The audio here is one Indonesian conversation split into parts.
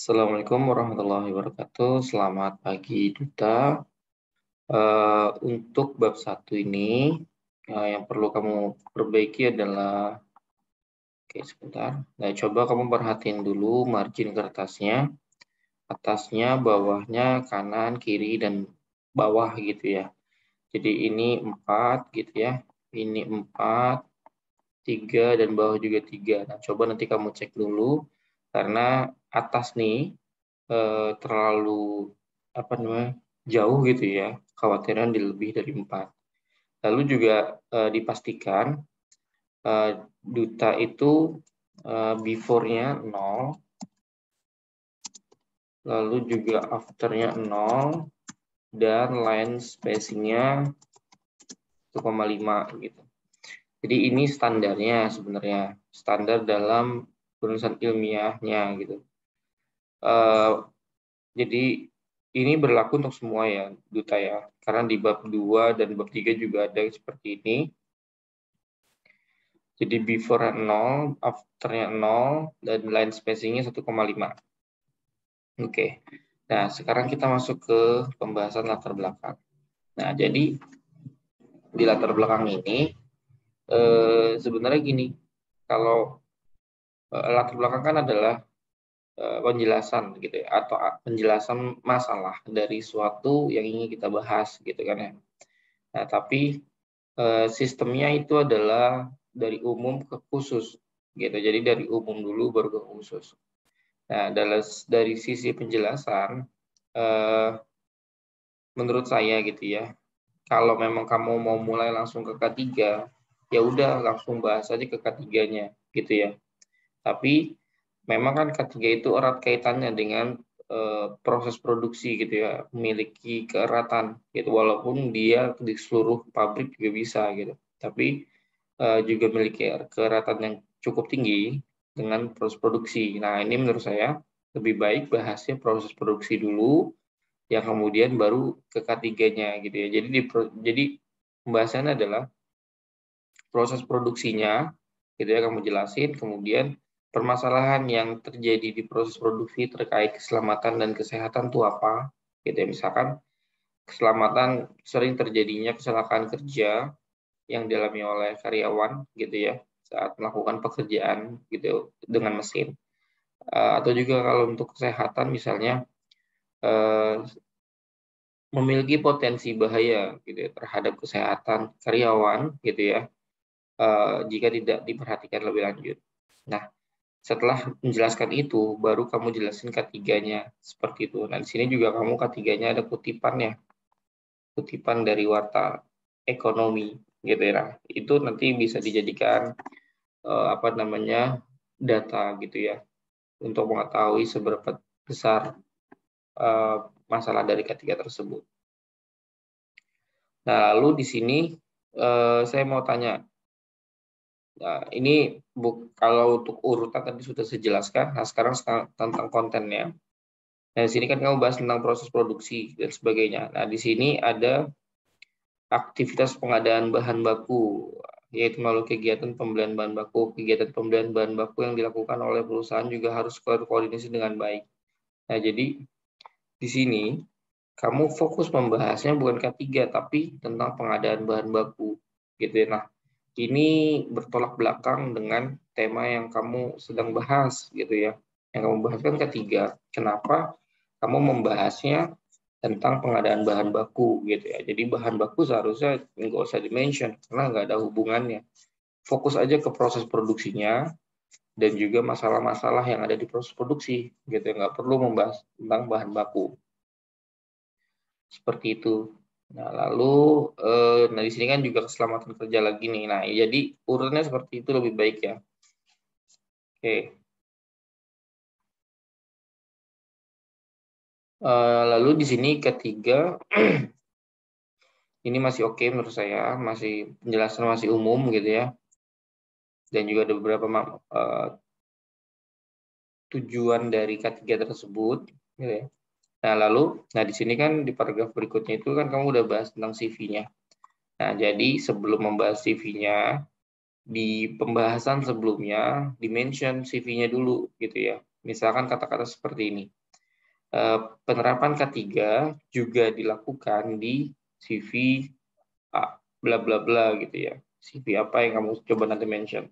Assalamualaikum warahmatullahi wabarakatuh. Selamat pagi Duta. Untuk bab 1 ini yang perlu kamu perbaiki adalah, oke sebentar. Nah, coba kamu perhatiin dulu margin kertasnya, atasnya, bawahnya, kanan, kiri, dan bawah gitu ya. Jadi ini 4 gitu ya, ini 4, 3, dan bawah juga 3. Nah, coba nanti kamu cek dulu, karena atas nih terlalu jauh gitu ya, khawatiran di lebih dari 4. Lalu juga dipastikan duta itu before-nya 0, lalu juga after-nya 0, dan line spacing-nya 1,5 gitu. Jadi ini standarnya sebenarnya, standar dalam penulisan ilmiahnya gitu. Jadi ini berlaku untuk semua ya, Duta ya. Karena di bab 2 dan bab 3 juga ada seperti ini. Jadi before 0, after-nya 0, dan line spacing-nya 1,5. Oke. Nah, sekarang kita masuk ke pembahasan latar belakang. Nah, jadi di latar belakang ini sebenarnya gini, kalau latar belakang kan adalah penjelasan gitu ya, atau penjelasan masalah dari suatu yang ingin kita bahas gitu kan ya. Nah, tapi sistemnya itu adalah dari umum ke khusus gitu. Jadi dari umum dulu baru ke khusus. Nah, dari sisi penjelasan menurut saya gitu ya. Kalau memang kamu mau mulai langsung ke K3, ya udah langsung bahas aja ke K3-nya gitu ya. Tapi memang kan K3 itu erat kaitannya dengan proses produksi gitu ya, memiliki keeratan gitu, walaupun dia di seluruh pabrik juga bisa gitu, tapi juga memiliki keeratan yang cukup tinggi dengan proses produksi. Nah, ini menurut saya lebih baik bahasnya proses produksi dulu, yang kemudian baru ke K3-nya gitu ya. Jadi pembahasannya adalah proses produksinya gitu ya, kamu jelasin, kemudian permasalahan yang terjadi di proses produksi terkait keselamatan dan kesehatan itu apa gitu ya. Misalkan keselamatan, sering terjadinya kecelakaan kerja yang dialami oleh karyawan gitu ya saat melakukan pekerjaan gitu dengan mesin, atau juga kalau untuk kesehatan misalnya memiliki potensi bahaya gitu ya, terhadap kesehatan karyawan gitu ya, jika tidak diperhatikan lebih lanjut. Nah, setelah menjelaskan itu, baru kamu jelasin K3-nya seperti itu. Nah, di sini juga kamu K3-nya ada kutipannya, kutipan dari warta ekonomi gitu ya. Nah, itu nanti bisa dijadikan data gitu ya, untuk mengetahui seberapa besar masalah dari K3 tersebut. Nah, lalu di sini saya mau tanya. Nah, ini kalau untuk urutan tadi sudah saya jelaskan. Nah, sekarang tentang kontennya. Nah, di sini kan kamu bahas tentang proses produksi dan sebagainya. Nah, di sini ada aktivitas pengadaan bahan baku, yaitu melalui kegiatan pembelian bahan baku. Kegiatan pembelian bahan baku yang dilakukan oleh perusahaan juga harus koordinasi dengan baik. Nah, jadi di sini kamu fokus membahasnya bukan K3, tapi tentang pengadaan bahan baku. Gitu ya. Nah, ini bertolak belakang dengan tema yang kamu sedang bahas gitu ya. Yang kamu bahas kan K3. Kenapa kamu membahasnya tentang pengadaan bahan baku gitu ya. Jadi bahan baku seharusnya nggak usah dimention karena nggak ada hubungannya. Fokus aja ke proses produksinya dan juga masalah-masalah yang ada di proses produksi gitu ya. Nggak perlu membahas tentang bahan baku. Seperti itu. Nah, lalu di sini kan juga keselamatan kerja lagi nih. Nah, jadi urutnya seperti itu lebih baik ya. Oke. Lalu di sini ketiga, ini masih oke menurut saya, masih penjelasan masih umum gitu ya. Dan juga ada beberapa tujuan dari K3 tersebut gitu ya. Nah, di sini kan di paragraf berikutnya itu kan kamu udah bahas tentang CV-nya. Nah, jadi sebelum membahas CV-nya, di pembahasan sebelumnya di-mention CV-nya dulu gitu ya. Misalkan kata-kata seperti ini. Penerapan K3 juga dilakukan di CV bla bla bla gitu ya. CV apa yang kamu coba nanti mention.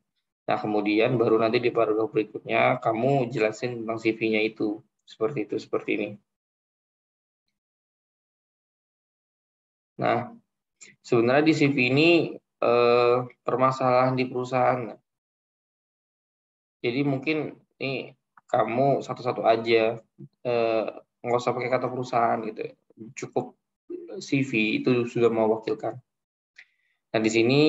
Nah, kemudian baru nanti di paragraf berikutnya kamu jelasin tentang CV-nya itu. Seperti itu, seperti ini. Nah, sebenarnya di CV ini permasalahan di perusahaan. Jadi mungkin ini kamu satu-satu aja, nggak usah pakai kata perusahaan gitu. Cukup CV itu sudah mewakilkan. Nah, di sini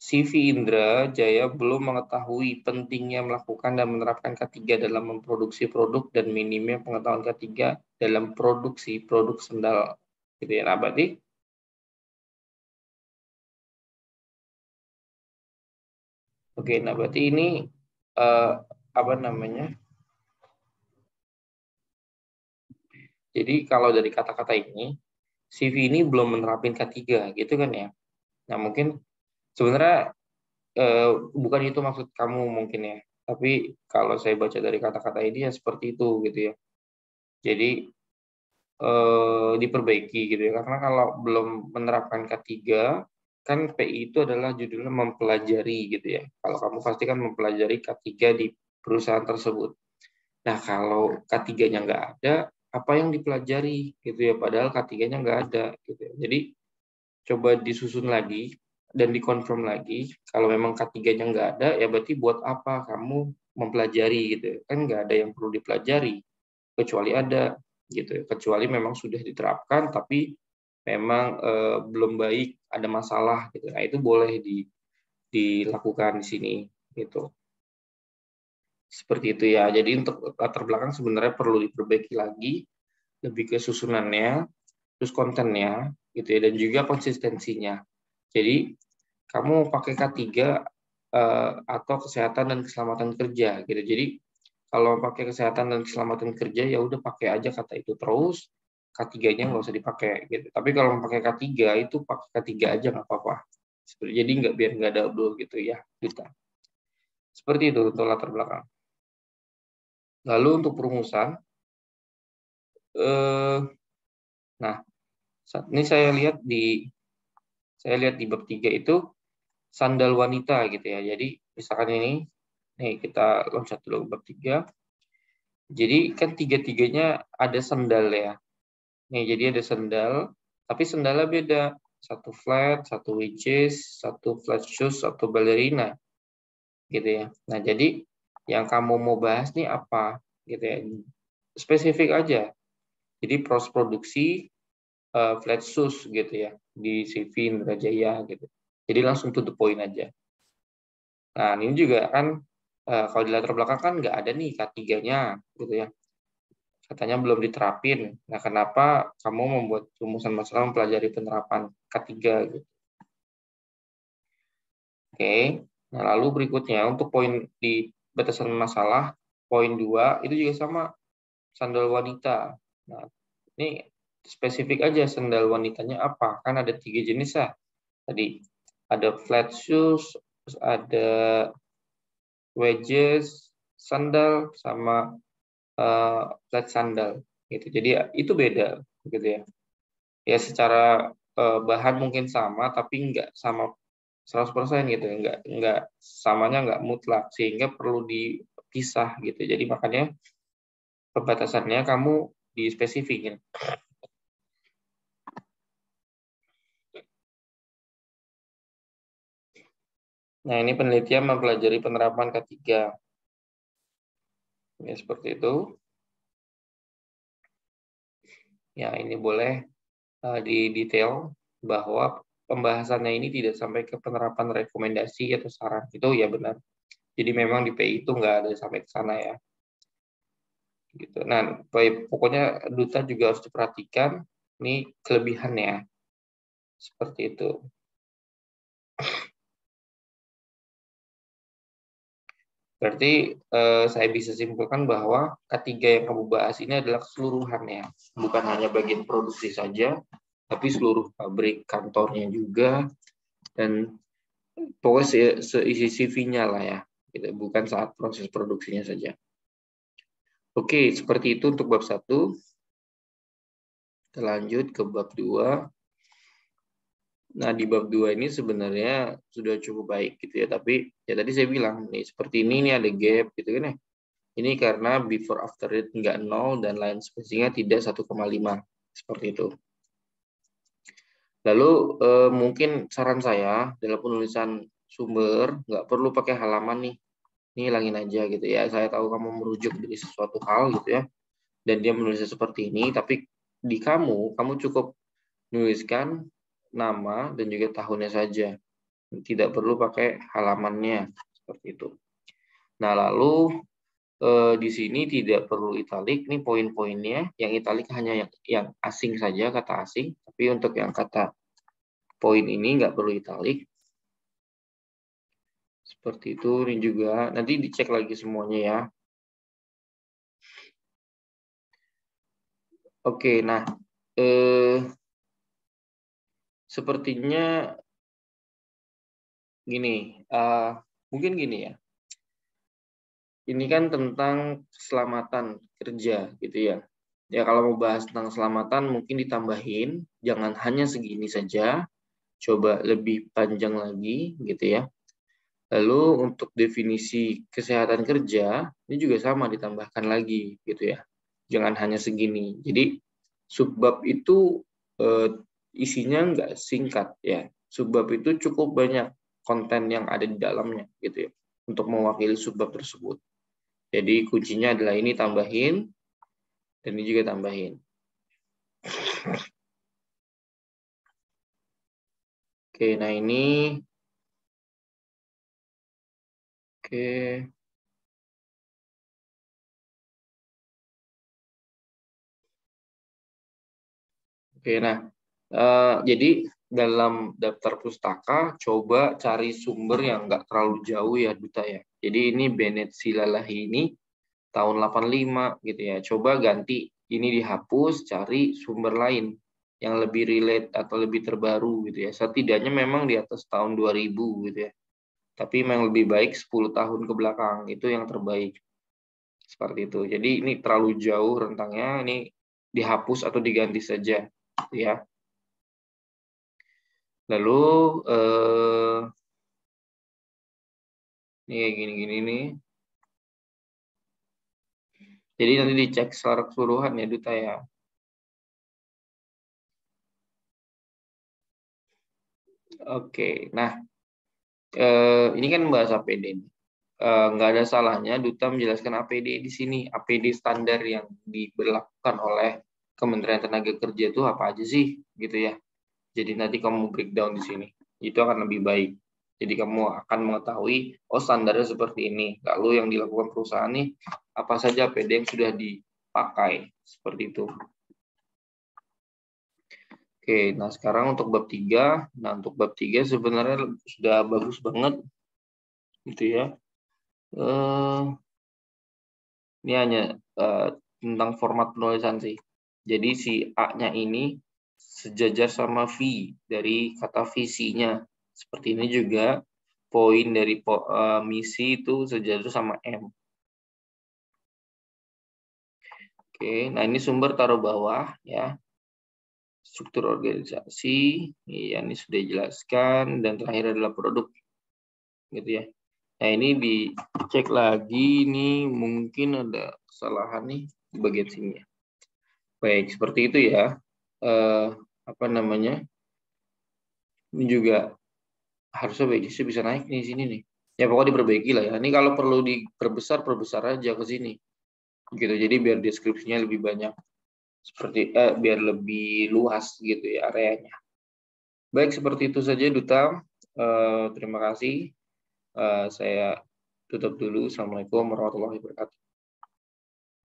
CV Indra Jaya belum mengetahui pentingnya melakukan dan menerapkan K3 dalam memproduksi produk dan minimnya pengetahuan K3 dalam produksi produk sendal. Gitu ya. Nah, berarti oke, nah berarti ini apa namanya? Jadi kalau dari kata-kata ini, CV ini belum menerapin K3 gitu kan ya. Nah, mungkin sebenarnya bukan itu maksud kamu mungkin ya. Tapi kalau saya baca dari kata-kata ini ya seperti itu gitu ya. Jadi diperbaiki gitu ya. Karena kalau belum menerapkan K3, kan PI itu adalah judulnya mempelajari gitu ya. Kalau kamu pasti kan mempelajari K3 di perusahaan tersebut. Nah, kalau K3-nya nggak ada, apa yang dipelajari gitu ya, padahal K3-nya nggak ada gitu ya. Jadi coba disusun lagi dan dikonfirm lagi, kalau memang K3-nya nggak ada, ya berarti buat apa kamu mempelajari gitu ya. Kan nggak ada yang perlu dipelajari, kecuali ada gitu ya. Kecuali memang sudah diterapkan, tapi memang belum baik, ada masalah gitu. Nah, itu boleh dilakukan di sini gitu. Seperti itu ya. Jadi untuk latar belakang sebenarnya perlu diperbaiki lagi, lebih ke susunannya, terus kontennya, gitu ya, dan juga konsistensinya. Jadi kamu pakai K3 atau kesehatan dan keselamatan kerja, gitu. Jadi kalau pakai kesehatan dan keselamatan kerja ya udah pakai aja kata itu terus, K3-nya nggak usah dipakai, gitu. Tapi kalau pakai K3 itu pakai K3 aja nggak apa-apa. Jadi nggak biar nggak double gitu ya, Duta. Seperti itu untuk latar belakang. Lalu untuk perumusan, nah, ini saya lihat di bab 3 itu sandal wanita gitu ya. Jadi misalkan ini, nih kita loncat dulu ke bab 3. Jadi kan tiga-tiganya ada sandal ya. Nih jadi ada sandal, tapi sandalnya beda. Satu flat, satu wedges, satu flat shoes, satu ballerina gitu ya. Nah, jadi yang kamu mau bahas nih apa gitu ya. Spesifik aja. Jadi proses produksi flat shoes gitu ya di CV Indra Jaya gitu. Jadi langsung to the point aja. Nah, ini juga kan kalau di latar belakang kan nggak ada nih K3-nya gitu ya. Katanya belum diterapin. Nah, kenapa kamu membuat rumusan masalah mempelajari penerapan K3 gitu. Oke. Nah, lalu berikutnya untuk poin di batasan masalah poin 2 itu juga sama sandal wanita. Nah, ini spesifik aja sandal wanitanya apa? Kan ada 3 jenis ya. Tadi ada flat shoes, terus ada wedges, sandal, sama flat sandal. Gitu. Jadi ya, itu beda, gitu ya. Ya secara bahan mungkin sama, tapi nggak sama 100% gitu. Nggak samanya nggak mutlak, sehingga perlu dipisah gitu. Jadi makanya pembatasannya kamu dispesifikin. Nah, ini penelitian mempelajari penerapan K3. Ya, seperti itu. Ya, ini boleh di detail bahwa pembahasannya ini tidak sampai ke penerapan rekomendasi atau saran. Itu ya benar. Jadi memang di PI itu nggak ada sampai ke sana ya. Gitu. Nah, pokoknya duta juga harus diperhatikan. Ini kelebihannya. Seperti itu. Berarti saya bisa simpulkan bahwa K3 yang kamu bahas ini adalah keseluruhannya. Bukan hanya bagian produksi saja, tapi seluruh pabrik, kantornya juga, dan Pokoknya seisi CV-nya lah ya, gitu. Bukan saat proses produksinya saja. Oke, seperti itu untuk bab 1. Kita lanjut ke bab 2. Nah, di bab 2 ini sebenarnya sudah cukup baik gitu ya, tapi ya tadi saya bilang nih seperti ini ada gap gitu kan ya. Ini karena before after rate enggak 0 dan line spacing-nya tidak 1,5 seperti itu. Lalu mungkin saran saya dalam penulisan sumber nggak perlu pakai halaman nih. Ini hilangin aja gitu ya. Saya tahu kamu merujuk dari sesuatu hal gitu ya. Dan dia menulisnya seperti ini, tapi di kamu cukup menuliskan nama dan juga tahunnya saja. Tidak perlu pakai halamannya seperti itu. Nah, lalu di sini tidak perlu italik, nih poin-poinnya. Yang italik hanya yang asing saja, kata asing. Tapi untuk yang kata poin ini nggak perlu italik. Seperti itu, ini juga. Nanti dicek lagi semuanya ya. Oke, nah. Sepertinya gini, mungkin gini ya. Ini kan tentang keselamatan kerja gitu ya. Ya kalau mau bahas tentang keselamatan mungkin ditambahin, jangan hanya segini saja, coba lebih panjang lagi gitu ya. Lalu untuk definisi kesehatan kerja, ini juga sama ditambahkan lagi gitu ya. Jangan hanya segini. Jadi subbab itu isinya nggak singkat ya. Subbab itu cukup banyak konten yang ada di dalamnya gitu ya untuk mewakili subbab tersebut. Jadi kuncinya adalah ini tambahin dan ini juga tambahin. Oke, nah ini oke. Oke, nah jadi dalam daftar pustaka coba cari sumber yang nggak terlalu jauh ya Duta ya. Jadi ini Bennett Silalahi ini tahun 85 gitu ya. Coba ganti ini dihapus, cari sumber lain yang lebih relate atau lebih terbaru gitu ya. Setidaknya memang di atas tahun 2000 gitu ya. Tapi memang lebih baik 10 tahun ke belakang, itu yang terbaik. Seperti itu. Jadi ini terlalu jauh rentangnya, ini dihapus atau diganti saja ya. Lalu ini kayak gini-gini nih. Jadi nanti dicek secara keseluruhan ya Duta ya. Oke, nah ini kan bahas APD nih. Nggak ada salahnya Duta menjelaskan APD di sini. APD standar yang diberlakukan oleh Kementerian Tenaga Kerja itu apa aja sih, gitu ya. Jadi nanti kamu breakdown di sini. Itu akan lebih baik. Jadi kamu akan mengetahui, oh standarnya seperti ini. Lalu yang dilakukan perusahaan nih, apa saja APD yang sudah dipakai. Seperti itu. Oke, nah sekarang untuk bab 3. Nah untuk bab 3 sebenarnya sudah bagus banget. Gitu ya. Ini hanya tentang format penulisan sih. Jadi si A-nya ini sejajar sama V dari kata visinya. Seperti ini juga poin dari misi itu sejajar sama M. Oke, nah ini sumber taruh bawah ya. Struktur organisasi, ya ini sudah dijelaskan, dan terakhir adalah produk. Gitu ya. Nah ini dicek lagi, ini mungkin ada kesalahan nih di bagian sini. Baik, seperti itu ya. Apa namanya? Ini juga harusnya BJC bisa naik nih sini nih. Ya pokoknya diperbaiki lah ya. Ini kalau perlu diperbesar, perbesar aja ke sini. Gitu. Jadi biar deskripsinya lebih banyak. Seperti biar lebih luas gitu ya areanya. Baik, seperti itu saja Duta. Terima kasih. Saya tutup dulu. Assalamualaikum warahmatullahi wabarakatuh.